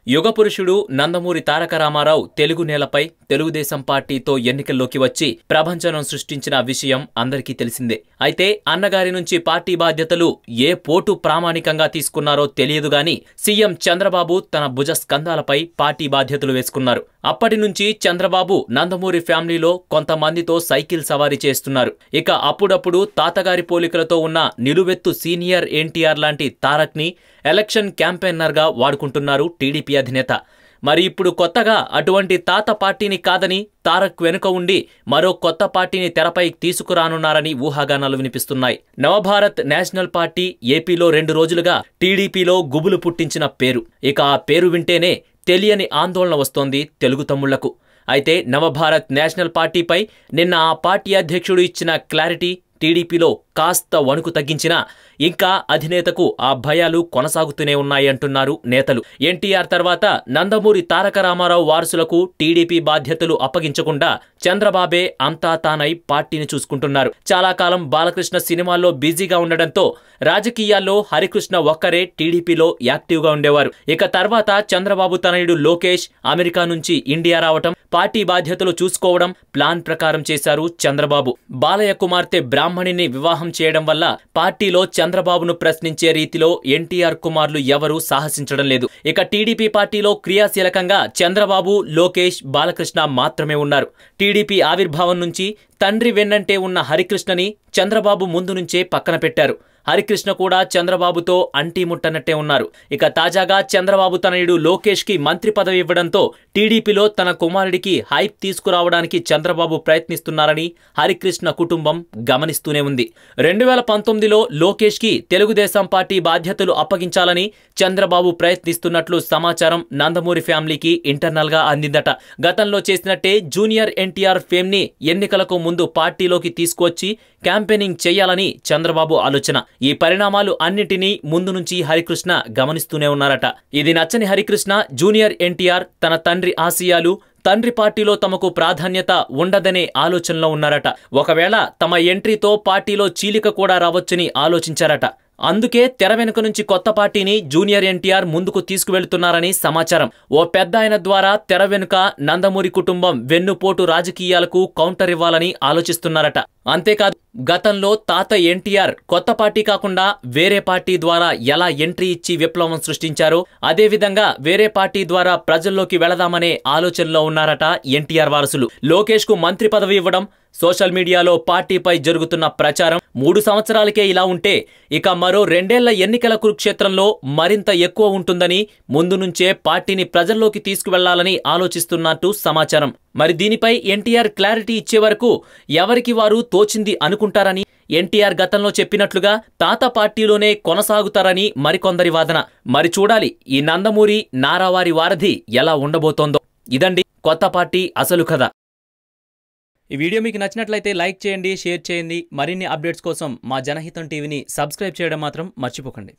యుగపురుషుడు నందమూరి తారక రామారావు తెలుగు నేలపై తెలుగుదేశం పార్టీతో ఎన్నికల్లోకి వచ్చి ప్రభంజనం సృష్టించిన విషయం అందరికీ తెలిసిందే. అయితే అన్నగారి నుంచి పార్టీ బాధ్యతలు ఏ పోటు ప్రామాణికంగా తీసుకున్నారో తెలియదుగాని సీఎం చంద్రబాబు తన భుజ స్కంధాలపై పార్టీ బాధ్యతలు వేసుకున్నారు. అప్పటి నుంచి చంద్రబాబు నందమూరి ఫ్యామిలీలో కొంతమందితో సైకిల్ సవారీ చేస్తున్నారు. ఇక అప్పుడప్పుడు తాతగారి పోలికలతో ఉన్న నిలువెత్తు సీనియర్ ఎన్టీఆర్ లాంటి తారక్ ని ఎలక్షన్ క్యాంపెయినర్ గా వాడుకుంటున్నారు టీడీపీ అధినేత. మరి ఇప్పుడు కొత్తగా అటువంటి తాత పార్టీని కాదని తారక్ వెనుక ఉండి మరో కొత్త పార్టీని తెరపై తీసుకురానున్నారని ఊహాగానాలు వినిపిస్తున్నాయి. నవభారత్ నేషనల్ పార్టీ ఏపీలో 2 రోజులుగా టీడీపీలో గుబులు పుట్టించిన పేరు. ఇక ఆ పేరు వింటేనే తెలియని ఆందోళన వస్తోంది తెలుగు తమ్ముళ్లకు. అయితే నవభారత్ నేషనల్ పార్టీపై నిన్న ఆ పార్టీ అధ్యక్షుడు ఇచ్చిన క్లారిటీ టీడీపీలో కాస్త వణుకు తగ్గించినా ఇంకా అధినేతకు ఆ భయాలు కొనసాగుతూనే ఉన్నాయంటున్నారు నేతలు. ఎన్టీఆర్ తర్వాత నందమూరి తారక రామారావు వారసులకు టీడీపీ బాధ్యతలు అప్పగించకుండా చంద్రబాబే అంతా తానై పార్టీని చూసుకుంటున్నారు. చాలా కాలం బాలకృష్ణ సినిమాల్లో బిజీగా ఉండడంతో రాజకీయాల్లో హరికృష్ణ ఒక్కరే టీడీపీలో యాక్టివ్గా ఉండేవారు. ఇక తర్వాత చంద్రబాబు తనయుడు లోకేష్ అమెరికా నుంచి ఇండియా రావటం, పార్టీ బాధ్యతలు చూసుకోవడం ప్లాన్ ప్రకారం చేశారు చంద్రబాబు. బాలయ్య కుమార్తె బ్రాహ్మణిని వివాహం చేయడం వల్ల పార్టీలో చంద్రబాబును ప్రశ్నించే రీతిలో ఎన్టీఆర్ కుమారులు ఎవరూ సాహసించడం లేదు. ఇక టీడీపీ పార్టీలో క్రియాశీలకంగా చంద్రబాబు, లోకేష్, బాలకృష్ణ మాత్రమే ఉన్నారు. టీడీపీ ఆవిర్భావం నుంచి తండ్రి వెన్నంటే ఉన్న హరికృష్ణని చంద్రబాబు ముందు నుంచే పక్కన పెట్టారు. హరికృష్ణ కూడా చంద్రబాబుతో అంటీముట్టనట్టే ఉన్నారు. ఇక తాజాగా చంద్రబాబు తనయుడు లోకేష్ కి మంత్రి పదవి ఇవ్వడంతో టీడీపీలో తన కుమారుడికి హైప్ తీసుకురావడానికి చంద్రబాబు ప్రయత్నిస్తున్నారని హరికృష్ణ కుటుంబం గమనిస్తూనే ఉంది. 2019లో లోకేష్ కి తెలుగుదేశం పార్టీ బాధ్యతలు అప్పగించాలని చంద్రబాబు ప్రయత్నిస్తున్నట్లు సమాచారం నందమూరి ఫ్యామిలీకి ఇంటర్నల్ గా అందిందట. గతంలో చేసినట్టే జూనియర్ ఎన్టీఆర్ ఫేమ్ ని ఎన్నికలకు ముందు పార్టీలోకి తీసుకువచ్చి క్యాంపెయినింగ్ చేయాలని చంద్రబాబు ఆలోచన. ఈ పరిణామాలు అన్నిటినీ ముందు నుంచి హరికృష్ణ గమనిస్తూనే ఉన్నారట. ఇది నచ్చని హరికృష్ణ జూనియర్ ఎన్టీఆర్ తన తండ్రి ఆశయాలు, తండ్రి పార్టీలో తమకు ప్రాధాన్యత ఉండదనే ఆలోచనలో ఉన్నారట. ఒకవేళ తమ ఎంట్రీతో పార్టీలో చీలిక కూడా రావచ్చని ఆలోచించారట. అందుకే తెర వెనుక నుంచి కొత్త పార్టీని జూనియర్ ఎన్టీఆర్ ముందుకు తీసుకువెళ్తున్నారని సమాచారం. ఓ పెద్ద ఆయన ద్వారా తెర వెనుక నందమూరి కుటుంబం వెన్నుపోటు రాజకీయాలకు కౌంటర్ ఇవ్వాలని ఆలోచిస్తున్నారట. అంతేకాదు గతంలో తాత ఎన్టీఆర్ కొత్త పార్టీ కాకుండా వేరే పార్టీ ద్వారా ఎలా ఎంట్రీ ఇచ్చి విప్లవం సృష్టించారో అదేవిధంగా వేరే పార్టీ ద్వారా ప్రజల్లోకి వెళదామనే ఆలోచనలో ఉన్నారట ఎన్టీఆర్ వారసులు. లోకేష్ కు మంత్రి పదవి ఇవ్వడం, సోషల్ మీడియాలో పార్టీపై జరుగుతున్న ప్రచారం 3 సంవత్సరాలకే ఇలా ఉంటే ఇక మరో 2 ఏళ్ల ఎన్నికల కురుక్షేత్రంలో మరింత ఎక్కువ ఉంటుందని ముందు నుంచే పార్టీని ప్రజల్లోకి తీసుకువెళ్లాలని ఆలోచిస్తున్నట్టు సమాచారం. మరి దీనిపై ఎన్టీఆర్ క్లారిటీ ఇచ్చే వరకు ఎవరికి వారు తోచింది అనుకుంటారని, ఎన్టీఆర్ గతంలో చెప్పినట్లుగా తాత పార్టీలోనే కొనసాగుతారని మరికొందరి వాదన. మరి చూడాలి ఈ నందమూరి నారావారి వారధి ఎలా ఉండబోతోందో. ఇదండి కొత్త పార్టీ అసలు కథ. ఈ వీడియో మీకు నచ్చినట్లయితే లైక్ చేయండి, షేర్ చేయండి. మరిన్ని అప్డేట్స్ కోసం మా జనహితం టీవీని సబ్స్క్రైబ్ చేయడం మాత్రం మర్చిపోకండి.